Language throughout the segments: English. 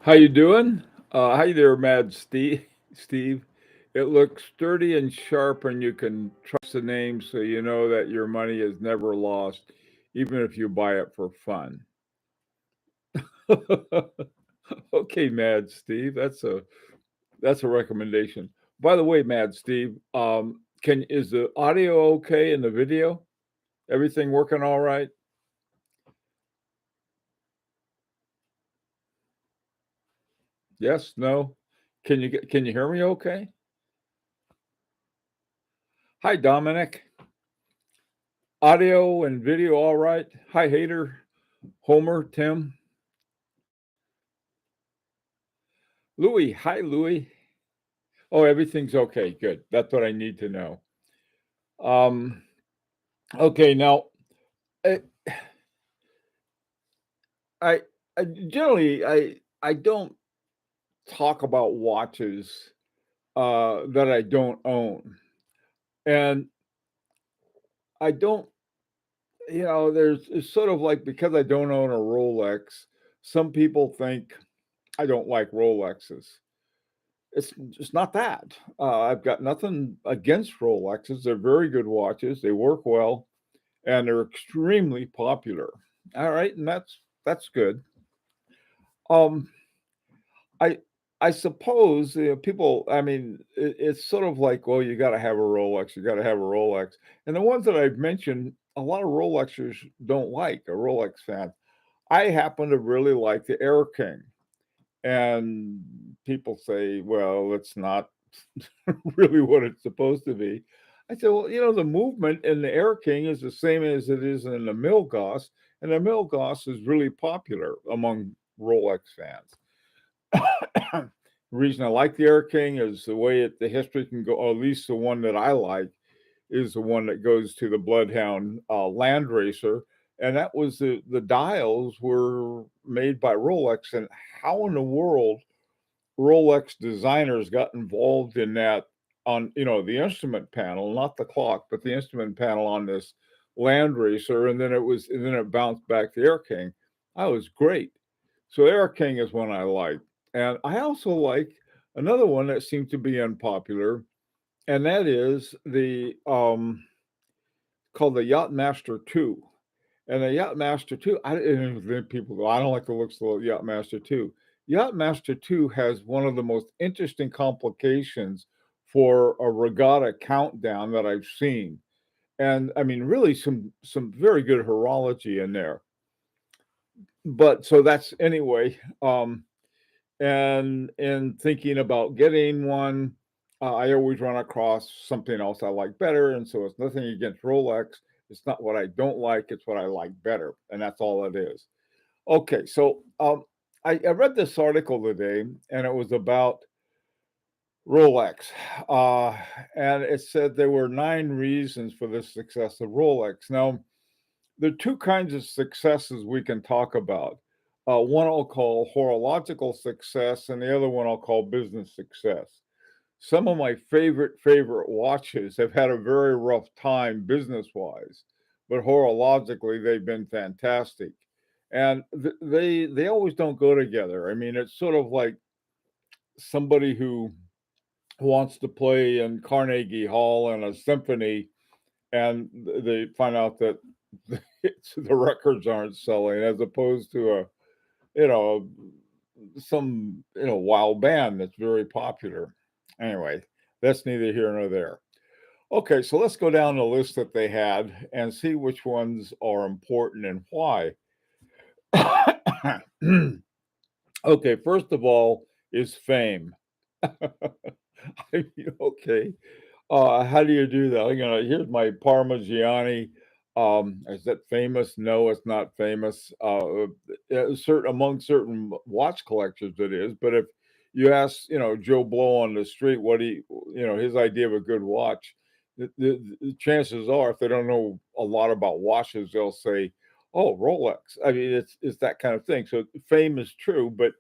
How you doing? Hi there, Mad Steve. Steve, it looks sturdy and sharp, and you can trust the name, so you know that your money is never lost, even if you buy it for fun. Okay, Mad Steve, that's a recommendation. By the way, Mad Steve, can is the audio okay in the video? Everything working all right? Yes, no? Can you hear me okay? Hi, Dominic. Audio and video all right? Hi, Hater, Homer, Tim, Louis. Hi, Louis. Oh, everything's okay. Good. That's what I need to know. Um, okay, now I, I, I generally I don't talk about watches that I don't own, and I don't. There's it's sort of like because I don't own a Rolex. Some people think I don't like Rolexes. It's not that. I've got nothing against Rolexes. They're very good watches. They work well, and they're extremely popular. All right, and that's good. Um, I I suppose people. I mean, it's sort of like, well, you got to have a Rolex. You got to have a Rolex, and the ones that I've mentioned, a lot of Rolexers don't like a Rolex fan. I happen to really like the Air King, and people say, well, it's not really what it's supposed to be. I said, well, the movement in the Air King is the same as it is in the Milgauss, and the Milgauss is really popular among Rolex fans. The reason I like the Air King is the way the history can go, or at least the one that I like is the one that goes to the Bloodhound Land Racer, and that was the dials were made by Rolex, and how in the world Rolex designers got involved in that on the instrument panel, not the clock, but the instrument panel on this Land Racer, and then it bounced back to Air King. That was great. So Air King is one I like, and I also like another one that seems to be unpopular, and that is the called the Yachtmaster 2. And the Yachtmaster 2, and then people go, I don't like the looks of the Yachtmaster 2. Yachtmaster 2 has one of the most interesting complications for a regatta countdown that I've seen. And I mean, really some very good horology in there. But so that's anyway. And in thinking about getting one, I always run across something else I like better, and so it's nothing against Rolex. It's not what I don't like; it's what I like better, and that's all it is. Okay, so I read this article today, and it was about Rolex, uh, and it said there were 9 reasons for the success of Rolex. Now, there are two kinds of successes we can talk about. One I'll call horological success, and the other one I'll call business success. Some of my favorite watches have had a very rough time business wise, but horologically they've been fantastic, and they always don't go together. I mean, it's sort of like somebody who wants to play in Carnegie Hall in a symphony and they find out that the records aren't selling as opposed to a you know some wild band that's very popular. Anyway, that's neither here nor there. Okay, so let's go down the list that they had and see which ones are important and why. Okay, first of all is fame. I mean, okay, how do you do that? Here's my Parmigiani. Is that famous? No, it's not famous. Among certain watch collectors, it is. But if you ask, Joe Blow on the street, what his idea of a good watch, the chances are, if they don't know a lot about watches, they'll say, "Oh, Rolex." I mean, it's that kind of thing. So fame is true, but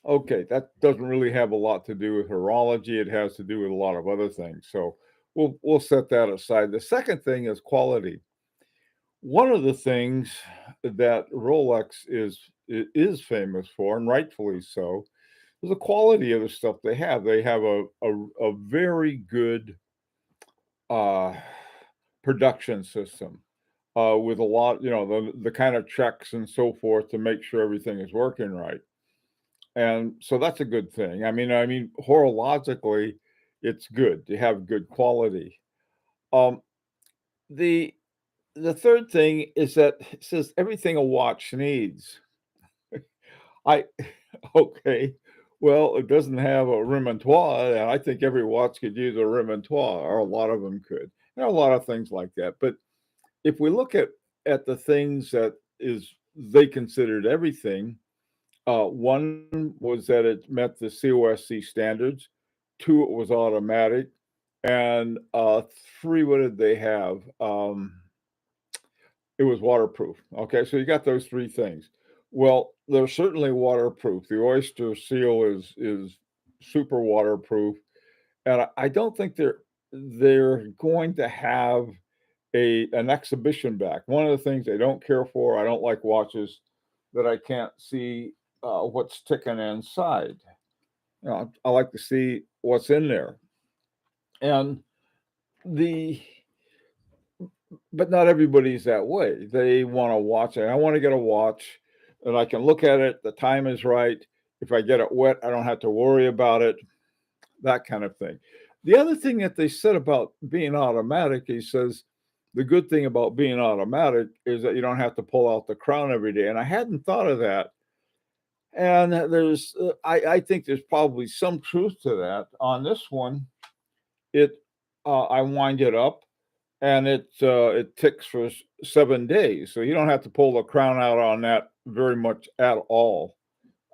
okay, that doesn't really have a lot to do with horology. It has to do with a lot of other things. So we'll set that aside. The second thing is quality. One of the things that Rolex is famous for, and rightfully so, is the quality of the stuff they have. They have a very good, uh, production system, with a lot the kind of checks and so forth to make sure everything is working right, and so that's a good thing. I mean, horologically, it's good to have good quality. Um, the the third thing is that it says everything a watch needs. I okay, well, it doesn't have a remontoire, and I think every watch could use a remontoire, or a lot of them could. There are a lot of things like that, but if we look at the things that is they considered everything, one was that it met the COSC standards, two, it was automatic, and three, what did they have? It was waterproof. Okay, so you got those three things. Well, they're certainly waterproof. The oyster seal is super waterproof, and I don't think they're going to have a an exhibition back. One of the things they don't care for, I don't like watches that I can't see, what's ticking inside. I like to see what's in there, and the but not everybody's that way. They wanna watch it. I wanna get a watch and I can look at it, the time is right. If I get it wet, I don't have to worry about it, that kind of thing. The other thing that they said about being automatic, he says, the good thing about being automatic is that you don't have to pull out the crown every day, and I hadn't thought of that, and I think there's probably some truth to that. On this one, it I wind it up and it ticks for 7 days, so you don't have to pull the crown out on that very much at all.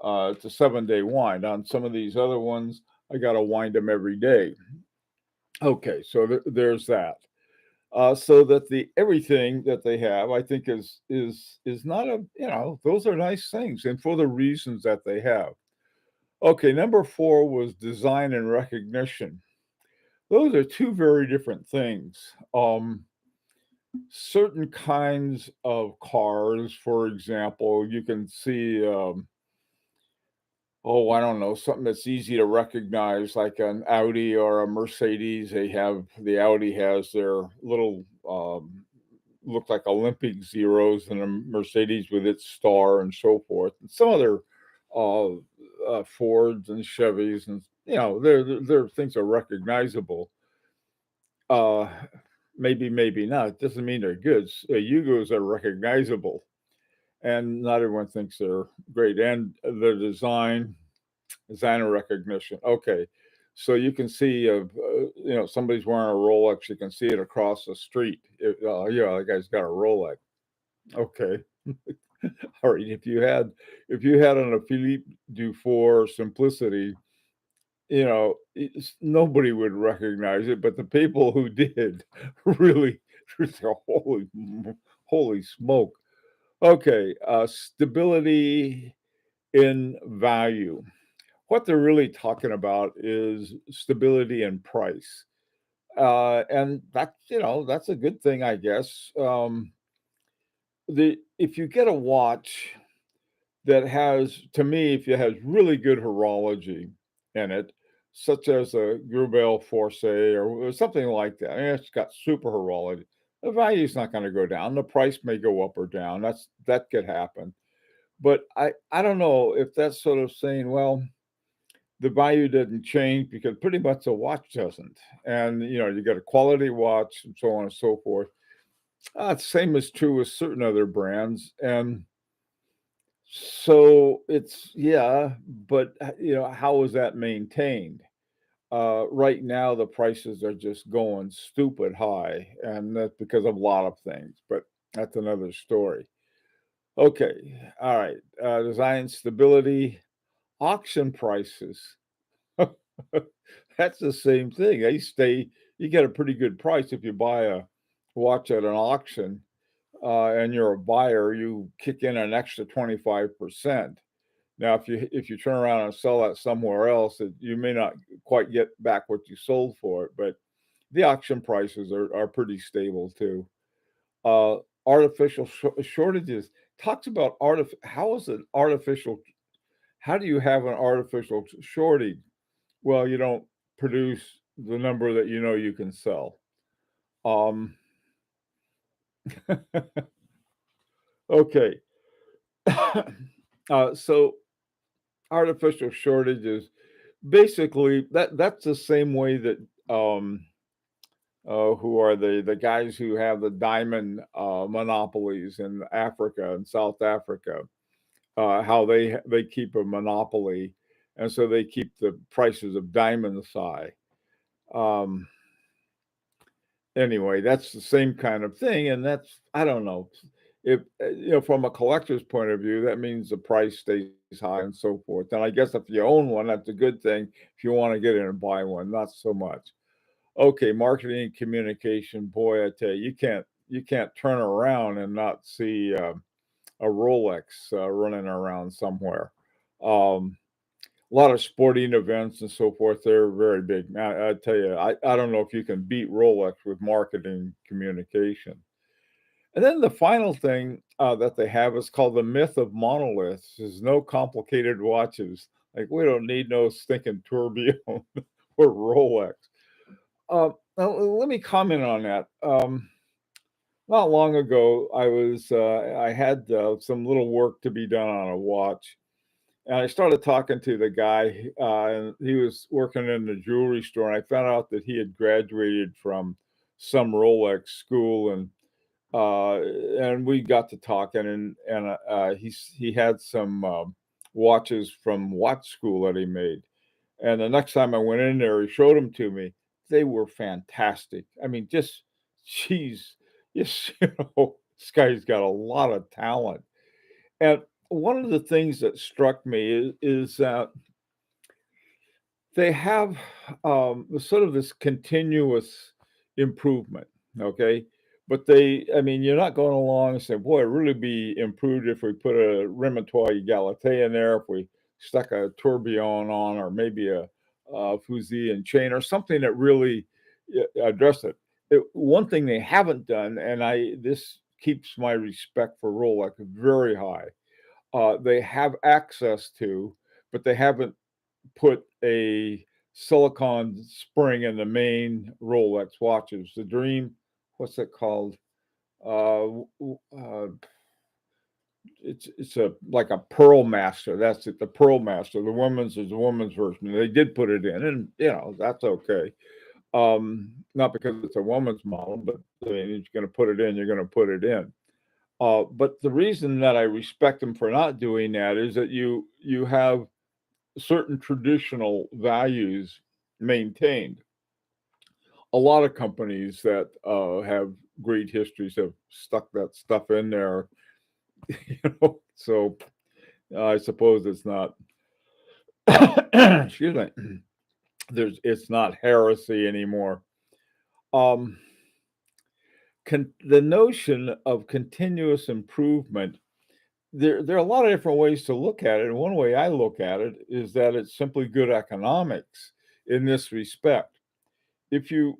It's a 7-day wind. On some of these other ones, I gotta wind them every day. Okay, so there's that. So that the everything that they have, I think is not those are nice things, and for the reasons that they have. Okay, number 4 was design and recognition. Those are 2 very different things. Certain kinds of cars, for example, you can see, oh, I don't know, something that's easy to recognize, like an Audi or a Mercedes. The Audi has their little, look like Olympic zeros, and a Mercedes with its star and so forth. And some other uh, Fords and Chevys, and their things are recognizable. Uh, maybe not. It doesn't mean they're good. Yugos are recognizable, and not everyone thinks they're great. And the designer recognition. Okay, so you can see, somebody's wearing a Rolex. You can see it across the street. Yeah, that guy's got a Rolex. Okay, all right. If you had on a Philippe Dufour Simplicity, nobody would recognize it, but the people who did really, holy smoke. Okay, stability in value. What they're really talking about is stability in price. And that's a good thing, I guess. The If you get a watch that has, to me, if it has really good horology in it, such as a Grubel Force or something like that, and it's got super horology, the value's not going to go down. The price may go up or down. That could happen. But I don't know if that's sort of saying, well, the value didn't change because pretty much the watch doesn't. And you got a quality watch and so on and so forth. Same is true with certain other brands. And so it's, yeah, but how is that maintained? Right now the prices are just going stupid high, and that's because of a lot of things, but that's another story. Okay, all right. Design stability, auction prices. That's the same thing. You get a pretty good price if you buy a watch at an auction, and you're a buyer, you kick in an extra 25%. Now, if you turn around and sell that somewhere else, you may not quite get back what you sold for it, but the auction prices are pretty stable too. artificial shortages. Talks about how is an artificial how do you have an artificial shortage? Well, you don't produce the number that you know you can sell. Um, okay. So artificial shortages, basically that's the same way that um, who are the guys who have the diamond monopolies in Africa and South Africa, how they keep a monopoly, and so they keep the prices of diamonds high. Um, anyway, that's the same kind of thing, and that's I don't know if from a collector's point of view, that means the price stays high and so forth. And I guess if you own one, that's a good thing. If you want to get in and buy one, not so much. Okay, marketing and communication. Boy, I tell you, you can't turn around and not see a Rolex running around somewhere. Um, a lot of sporting events and so forth. They're very big. I tell you, I don't know if you can beat Rolex with marketing communication. And then the final thing that they have is called the Myth of Monoliths. There's no complicated watches. Like we don't need no stinking tourbillon or Rolex. Let me comment on that. Not long ago, I had some little work to be done on a watch, and I started talking to the guy, and he was working in the jewelry store, and I found out that he had graduated from some Rolex school, and we got to talking, he had some watches from watch school that he made, and the next time I went in there, he showed them to me. They were fantastic. I mean, just geez, yes, this guy's got a lot of talent. And one of the things that struck me is that they have sort of this continuous improvement, okay? But I mean, you're not going along and saying, boy, it really be improved if we put a Rematoy Galatea in there, if we stuck a tourbillon on, or maybe a fusee and chain, or something that really addressed it. One thing they haven't done, and this keeps my respect for Rolex very high. They have access to, but they haven't put a silicon spring in the main Rolex watches. The Dream, what's it called? It's a like a Pearl Master. That's it. The Pearl Master. The woman's is the woman's version. They did put it in, and that's okay. Not because it's a woman's model, but I mean, you're going to put it in. You're going to put it in. But the reason that I respect them for not doing that is that you have certain traditional values maintained. A lot of companies that have great histories have stuck that stuff in there, So I suppose it's not. Excuse me. It's not heresy anymore. Um, the notion of continuous improvement. There are a lot of different ways to look at it, and one way I look at it is that it's simply good economics in this respect. If you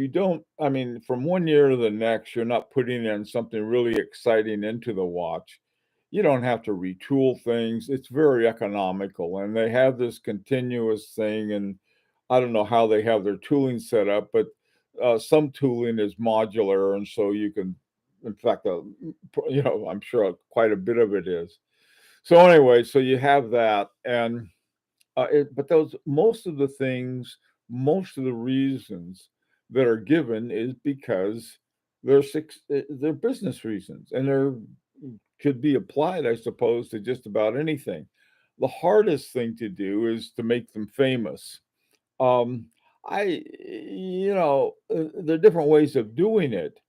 don't, I mean, from one year to the next, you're not putting in something really exciting into the watch. You don't have to retool things. It's very economical, and they have this continuous thing. And I don't know how they have their tooling set up, but some tooling is modular, and so you can, in fact, I'm sure quite a bit of it is. So anyway, so you have that, and but those most of the reasons that are given is because they're business reasons, and they're could be applied, I suppose, to just about anything. The hardest thing to do is to make them famous. Um, there are different ways of doing it.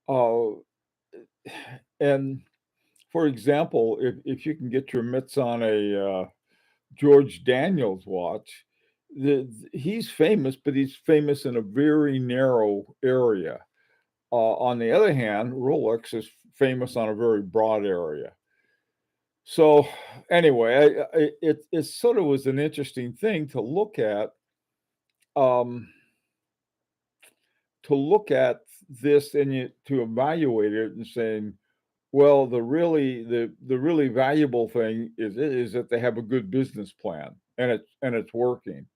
Uh, and for example, if you can get your mitts on a George Daniels watch, he's famous, but he's famous in a very narrow area. On the other hand, Rolex is famous on a very broad area. So anyway, it sort of was an interesting thing um, to look at this and you to evaluate it and saying, well, the really valuable thing is that they have a good business plan and it's working.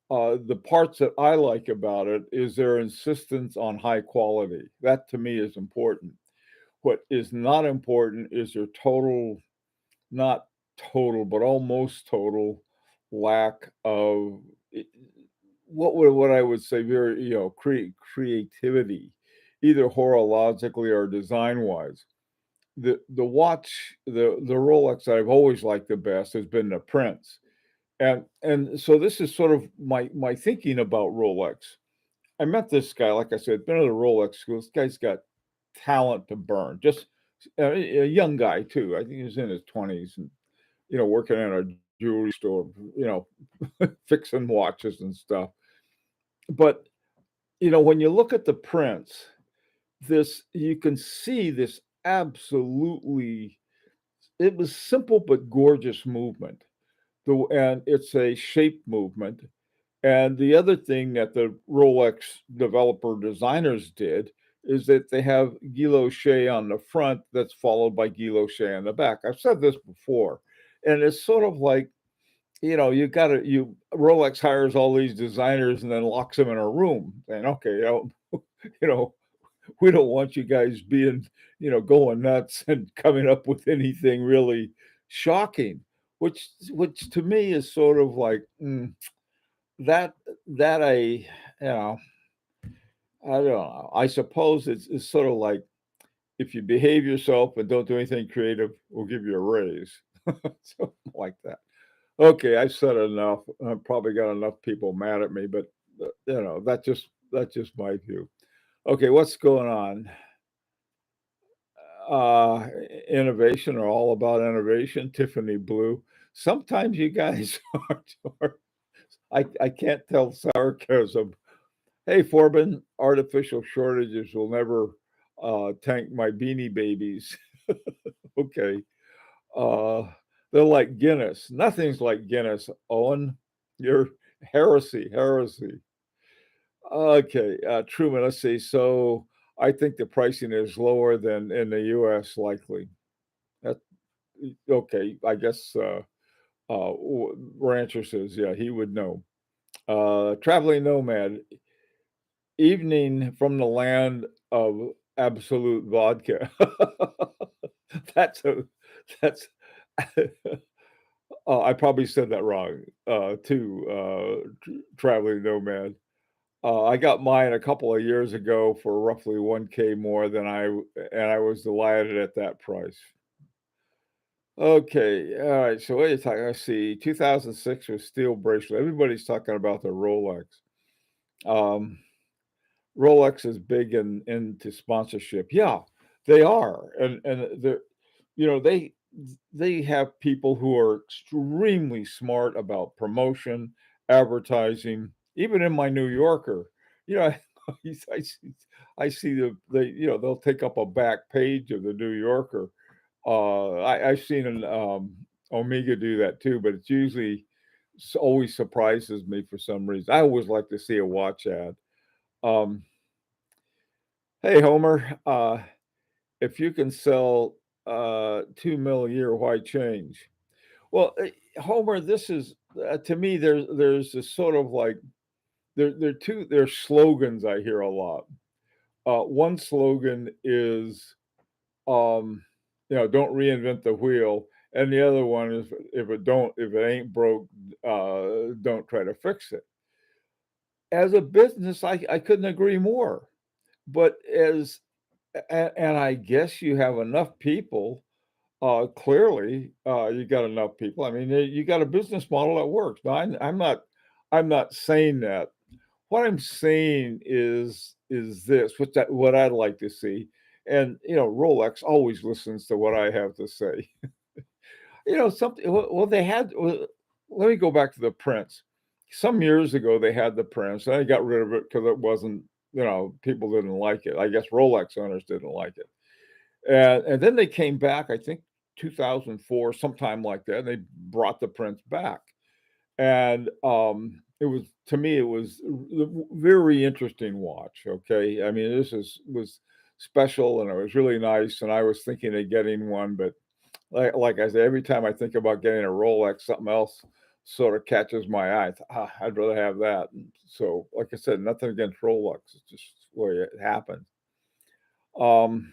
The parts that I like about it is their insistence on high quality. That to me is important. What is not important is their total, not total, but almost total lack of i- what I would say very creativity, either horologically or design wise. The watch the Rolex I've always liked the best has been the Prince, and so this is sort of my thinking about Rolex. I met this guy, like I said, been to the Rolex school. This guy's got talent to burn. Just a young guy too. I think he was in his 20s and working in a jewelry store, fixing watches and stuff. But when you look at the Prince, this you can see this absolutely it was simple but gorgeous movement. And it's a shape movement. And the other thing that the Rolex developer designers did is that they have guilloche on the front that's followed by guilloche on the back. I've said this before, and it's sort of like, you Rolex hires all these designers and then locks them in a room saying, okay, you know, we don't want you guys being, going nuts and coming up with anything really shocking, which to me is sort of like, that that know, I don't know. I suppose it's sort of like if you behave yourself and don't do anything creative, we'll give you a raise. Something like that. Okay, I've said enough. I've probably got enough people mad at me, but that's just my view. Okay, what's going on? Uh, Innovation are all about innovation. Tiffany Blue. Sometimes you guys are. I can't tell sarcasm. Hey, Forbin, artificial shortages will never tank my beanie babies. Okay. Uh, they're like Guinness. Nothing's like Guinness, Owen. You're heresy, heresy. Okay, Truman, let's see. So I think the pricing is lower than in the US, likely. That, okay, I guess Rancher says, yeah, he would know. Traveling Nomad, evening from the land of absolute vodka. That's a that's I probably said that wrong, too, Traveling Nomad. I got mine a couple of years ago for roughly 1K more than and I was delighted at that price. Okay, alright, so what are you talking let's see, 2006 was steel bracelet. Everybody's talking about the Rolex. Um Rolex is big into sponsorship. Yeah, they are, and they're they have people who are extremely smart about promotion, advertising. Even in my New Yorker, you know, I see they'll take up a back page of the New Yorker. I've seen an Omega do that too, but it's usually always surprises me for some reason. I always like to see a watch ad. Um, Hey, Homer, if you can sell 2 mil a year, why change? Well, Homer, this is to me. There's this sort of like there's slogans I hear a lot. One slogan is don't reinvent the wheel, and the other one is if it ain't broke, don't try to fix it. As a business, I couldn't agree more. But and I guess you have enough people, clearly, you got enough people. I mean, you got a business model that works. Now, I'm not saying that. What I'm saying is this, what I'd like to see, and, Rolex always listens to what I have to say. Something well, they had let me go back to the Prince. Some years ago, they had the Prince, and they got rid of it because it wasn't people didn't like it. I guess Rolex owners didn't like it. And then they came back, I think 2004, sometime like that, and they brought the Prince back. And, it was to me, it was a very interesting watch, okay? I mean, this was special, and it was really nice, and I was thinking of getting one, but like I said, every time I think about getting a Rolex, something else sort of catches my eye. I'd rather have that." And so, like I said, nothing against Rolex, it's just the way it happened. Um,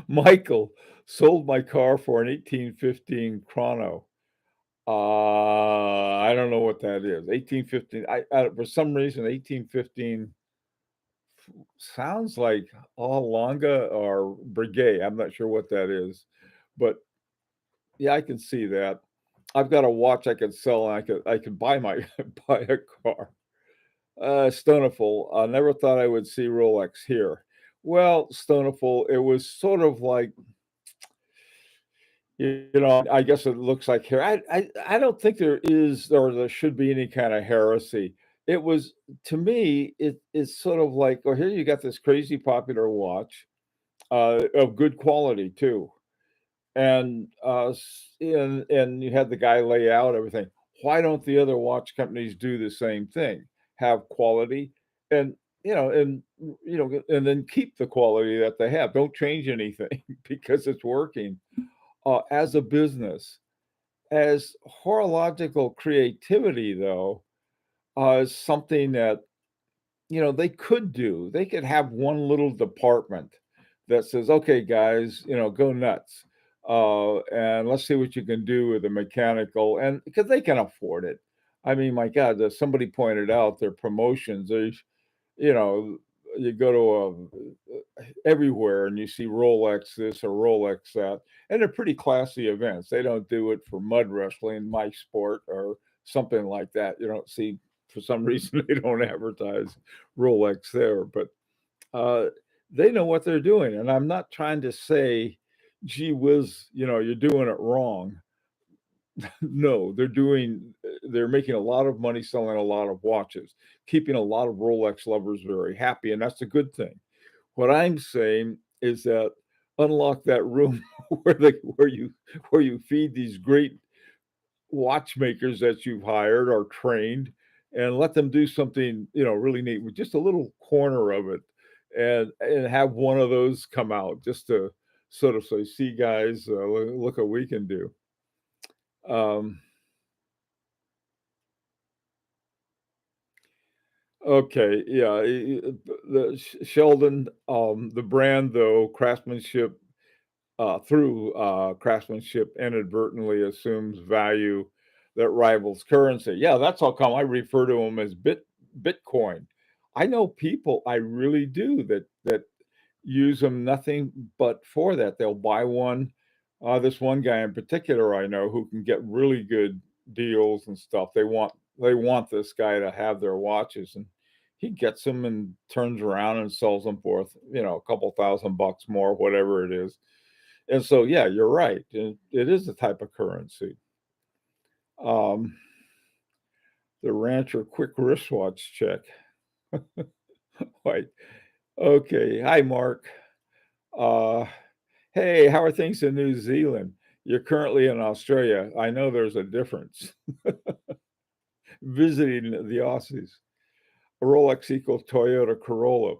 Michael sold my car for an 1815 Chrono. I don't know what that is. 1815. I for some reason 1815 sounds like Alonga or Breguet. I'm not sure what that is, but yeah, I can see that. I've got a watch I could sell and I could buy my buy a car. Stoneful. I never thought I would see Rolex here. Well, Stoneful, it was sort of like, I guess it looks like here. I don't think there is or there should be any kind of heresy. It was to me, it's sort of like, oh, here you got this crazy popular watch, of good quality too. And you had the guy lay out everything. Why don't the other watch companies do the same thing? Have quality and, and then keep the quality that they have. Don't change anything because it's working. As a business, as horological creativity, though, is something that they could do. They could have one little department that says, "Okay, guys, go nuts, and let's see what you can do with the mechanical," and because they can afford it. I mean, my God, as somebody pointed out, their promotions. You know, you go to everywhere and you see Rolex this or Rolex that, and they're pretty classy events. They don't do it for mud wrestling, my sport, or something like that. You don't see for some reason they don't advertise Rolex there, but uh, they know what they're doing. And I'm not trying to say, gee whiz, you're doing it wrong. No, they're making a lot of money selling a lot of watches, keeping a lot of Rolex lovers very happy, and that's a good thing. What I'm saying is that unlock that room where you feed these great watchmakers that you've hired or trained and let them do something, really neat with just a little corner of it and have one of those come out just to sort of say, "See, guys, look what we can do." Um, okay, yeah, the Sheldon, the brand, though, craftsmanship through craftsmanship inadvertently assumes value that rivals currency. Yeah, that's how come I refer to them as Bitcoin. I know people, I really do, that use them nothing but for that. They'll buy one. This one guy in particular I know who can get really good deals and stuff. They want this guy to have their watches, and he gets them and turns around and sells them for a couple $1,000 more, whatever it is. And so, yeah, you're right. It is a type of currency. Um, the rancher quick wristwatch check. Right. Okay. Hi, Mark. Uh, hey, how are things in New Zealand? You're currently in Australia. I know there's a difference. Visiting the Aussies. Rolex equals Toyota Corolla.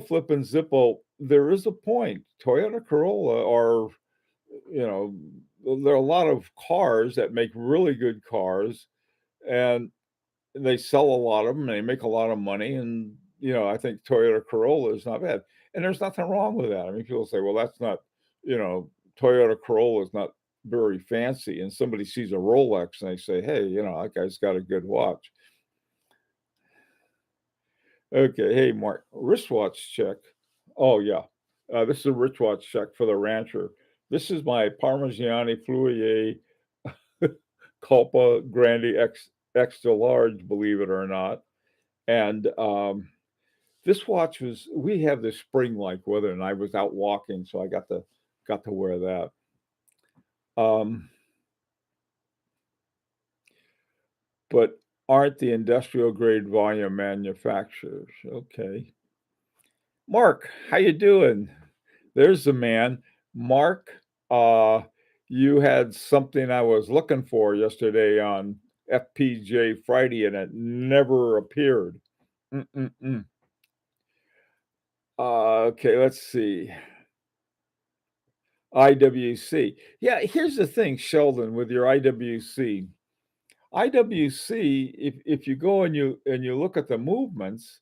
Flip and Zippo, there is a point. Toyota Corolla are, you know, there are a lot of cars that make really good cars, and they sell a lot of them. They make a lot of money, and I think Toyota Corolla is not bad, and there's nothing wrong with that. I mean, people say, "Well, that's not, you know, Toyota Corolla is not very fancy," and somebody sees a Rolex and they say, "Hey, that guy's got a good watch." Okay, hey, Mark, wristwatch check. Oh yeah, this is a wristwatch check for the rancher. This is my Parmigiani Fluier Culpa Grande extra large, believe it or not. And this watch we have this spring-like weather, and I was out walking, so I got to wear that. Um, but aren't the industrial grade volume manufacturers. Okay. Mark, how you doing? There's the man. Mark, uh, You had something I was looking for yesterday on FPJ Friday, and it never appeared. Mm-mm-mm. Okay, let's see. IWC. Yeah, here's the thing, Sheldon, with your IWC. IWC, if you go and you look at the movements,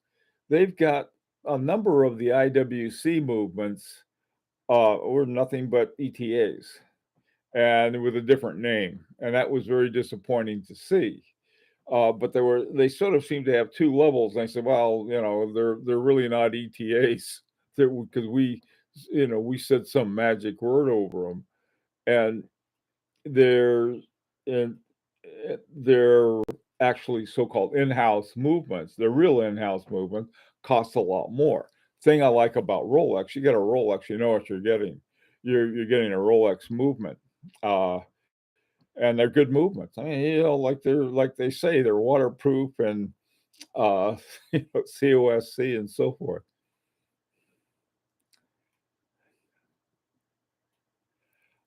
they've got a number of the IWC movements were nothing but ETAs and with a different name, and that was very disappointing to see. But they sort of seem to have two levels. And I said, well, they're really not ETAs because we said some magic word over them, and they're and they're actually so-called in-house movements. The real in-house movement costs a lot more. Thing I like about Rolex, you get a Rolex, you know what you're getting. You're getting a Rolex movement. Uh, and they're good movements. I mean, like they say, they're waterproof and uh, COSC and so forth.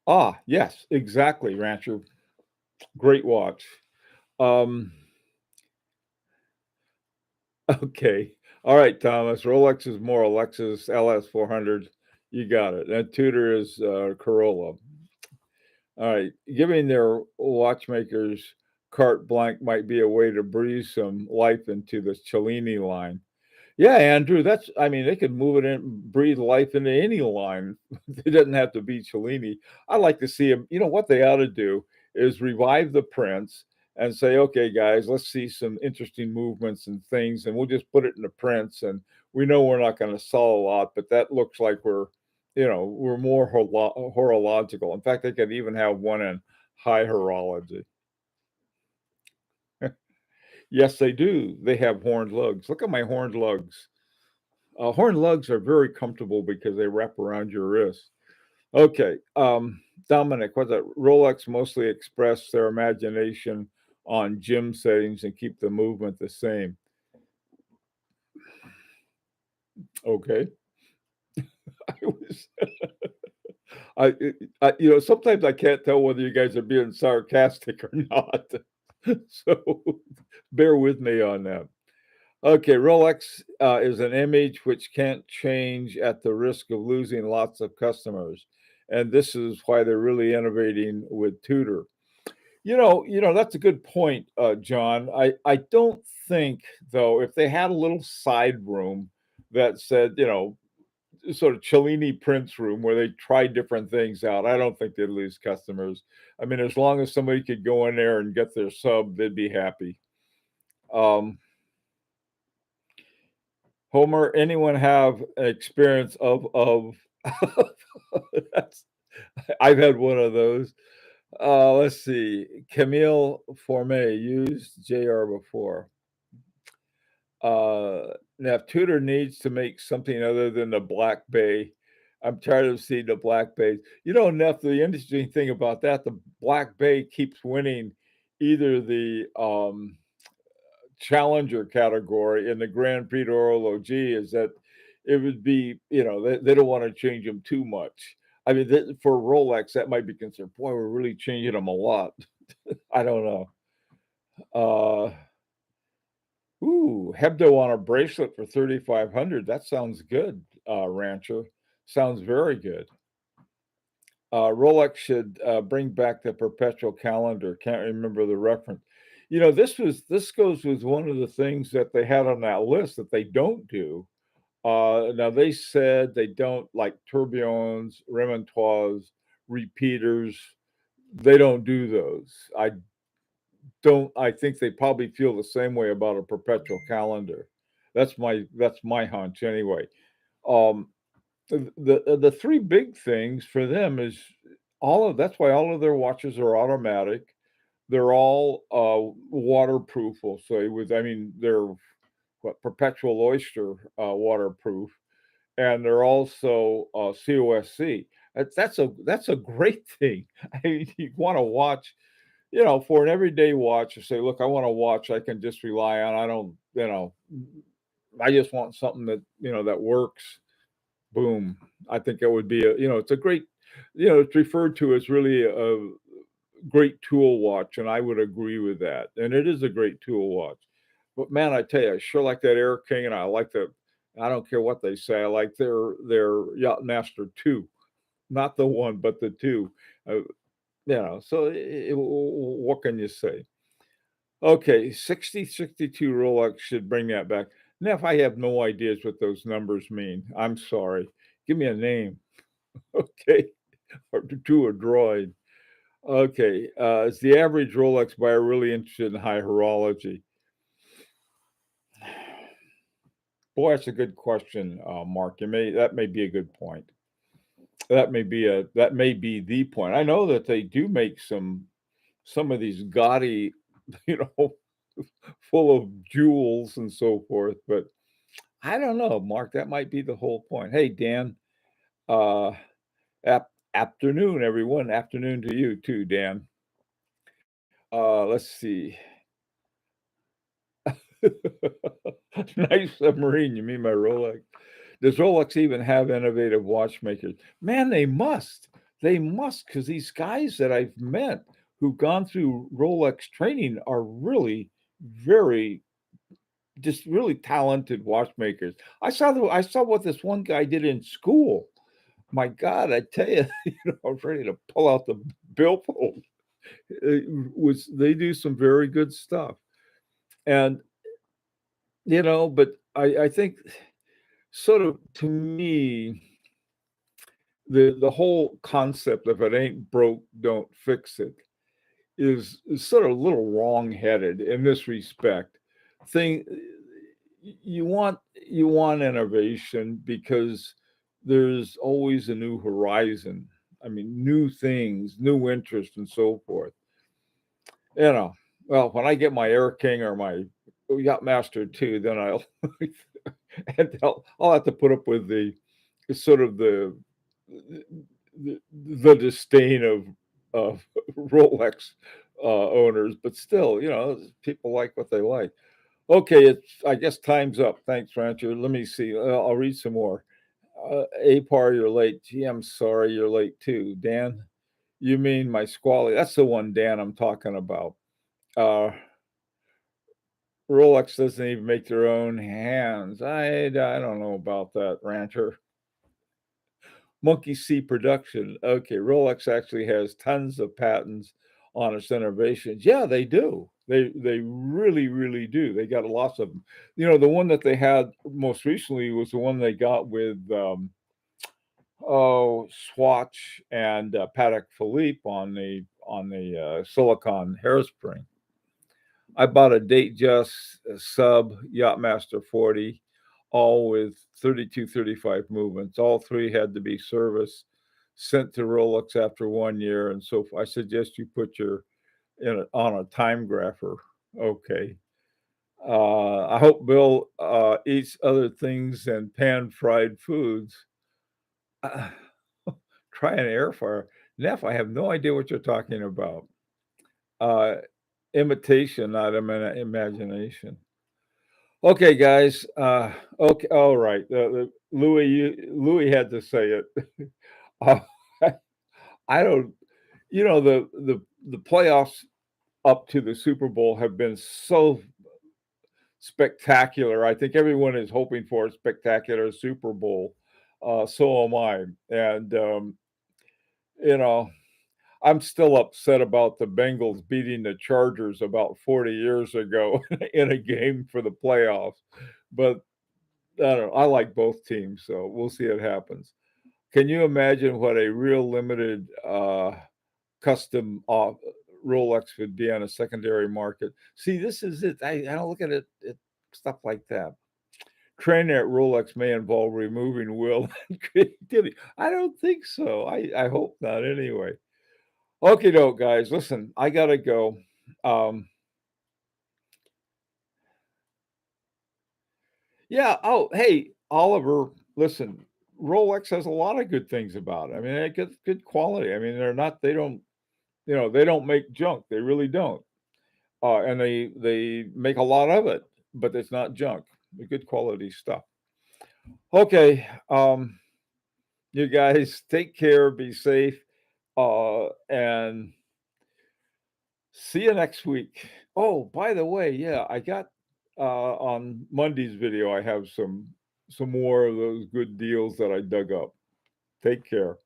Ah, yes, exactly, Rancher. Great watch. Um, okay. All right, Thomas. Rolex is more Lexus LS 400. You got it. And Tudor is Corolla. All right. Giving their watchmakers carte blanche might be a way to breathe some life into the Cellini line. Yeah, Andrew, I mean, they could move it in, breathe life into any line. It doesn't have to be Cellini. I like to see them. You know what they ought to do is revive the prints and say, okay, guys, let's see some interesting movements and things, and we'll just put it in the prints. And we know we're not going to sell a lot, but that looks like we're more horological. In fact, they could even have one in high horology. Yes, they do. They have horned lugs. Look at my horned lugs. Horned lugs are very comfortable because they wrap around your wrist. Okay, Dominic, what's that? Rolex mostly express their imagination on gym settings and keep the movement the same. Okay, I was, sometimes I can't tell whether you guys are being sarcastic or not. So bear with me on that. Okay, Rolex is an image which can't change at the risk of losing lots of customers, and this is why they're really innovating with Tudor. That's a good point, John. I don't think though if they had a little side room that said, sort of Cellini Prince room where they try different things out, I don't think they'd lose customers. I mean, as long as somebody could go in there and get their sub, they'd be happy. Um, Homer, anyone have an experience of that's I've had one of those. Let's see. Camille Forme used JR before. Now if Tudor needs to make something other than the Black Bay. I'm tired of seeing the Black Bays. Neff, the interesting thing about that, the Black Bay keeps winning either the challenger category in the Grand Prix d'Horlogerie is that it would be, they don't want to change them too much. I mean, for Rolex, that might be considered, boy, we're really changing them a lot. I don't know. Uh, Hebdo on a bracelet for 3,500. That sounds good, Rancher. Sounds very good. Rolex should bring back the perpetual calendar. Can't remember the reference. This goes with one of the things that they had on that list that they don't do. Now they said they don't like tourbillons, remontoires, repeaters. They don't do those. I think they probably feel the same way about a perpetual calendar. That's my hunch anyway. Um, the three big things for them is that's why all of their watches are automatic. They're all waterproof, we'll say, they're perpetual oyster waterproof, and they're also COSC. That's a great thing. I mean, you want to watch, for an everyday watch, you say, look, I want a watch I can just rely on. I don't, I just want something that works. Boom. I think it would be it's a great. It's referred to as really a great tool watch, and I would agree with that. And it is a great tool watch. But man, I tell you, I sure like that Air King, and I like the. I don't care what they say. I like their Yachtmaster 2, not the one, but the two. Uh, so what can you say? Okay, 6062 Rolex should bring that back. Now, if I have no ideas what those numbers mean, I'm sorry. Give me a name, okay, or to a droid. Okay, is the average Rolex buyer really interested in high horology? Boy, that's a good question, Mark. That may be a good point. That may be the point. I know that they do make some of these gaudy, you know, full of jewels and so forth, but I don't know, Mark. That might be the whole point. Hey, Dan. Uh, afternoon, everyone. Afternoon to you too, Dan. Let's see. Nice submarine. You mean my Rolex? Does Rolex even have innovative watchmakers? Man, they must. They must, because these guys that I've met who've gone through Rolex training are really very, just really talented watchmakers. I saw what this one guy did in school. My God, I tell you, I was ready to pull out the billfold. It was They do some very good stuff, and but I think sort of to me the whole concept of it ain't broke, don't fix it is sort of a little wrong-headed in this respect. Thing you want innovation because there's always a new horizon. I mean, new things, new interest, and so forth. You know, well, when I get my Air King or my Yacht Master 2, then and I'll have to put up with the sort of the disdain of Rolex owners, but still, people like what they like. Okay, I guess time's up. Thanks, Rancher. Let me see. I'll read some more. Apar, you're late. Gee, I'm sorry you're late too. Dan, you mean my squally? That's the one, Dan, I'm talking about. Uh, Rolex doesn't even make their own hands. I don't know about that, Rancher. Monkey See Production. Okay, Rolex actually has tons of patents on its innovations. Yeah, they do. They really, really do. They got lots of them. The one that they had most recently was the one they got with Swatch and Patek Philippe on the silicon hairspring. I bought a Datejust sub Yachtmaster 40, all with 32, 35 movements. All three had to be serviced, sent to Rolex after 1 year, and so I suggest you put your on a time grapher. Okay. I hope Bill eats other things than pan-fried foods. Uh, Try an air fryer. Neff, I have no idea what you're talking about. Uh, Imitation, not imagination. Okay, guys. Okay, all right. Louis had to say it. Uh, I don't. The playoffs up to the Super Bowl have been so spectacular. I think everyone is hoping for a spectacular Super Bowl. So am I. And you know, I'm still upset about the Bengals beating the Chargers about 40 years ago in a game for the playoffs. But I don't know. I like both teams, so we'll see what happens. Can you imagine what a real limited custom Rolex would be on a secondary market? See, this is it. I don't look at it stuff like that. Training at Rolex may involve removing will and creativity. I don't think so. I hope not anyway. Okay, doke, guys. Listen, I gotta go. Um, yeah. Oh, hey, Oliver. Listen, Rolex has a lot of good things about it. I mean, they get good quality. I mean, they're not. They don't. They don't make junk. They really don't. And they make a lot of it, but it's not junk. The good quality stuff. Okay. You guys take care, be safe, and see you next week. Oh, by the way, yeah, I got on Monday's video, I have some more of those good deals that I dug up. Take care.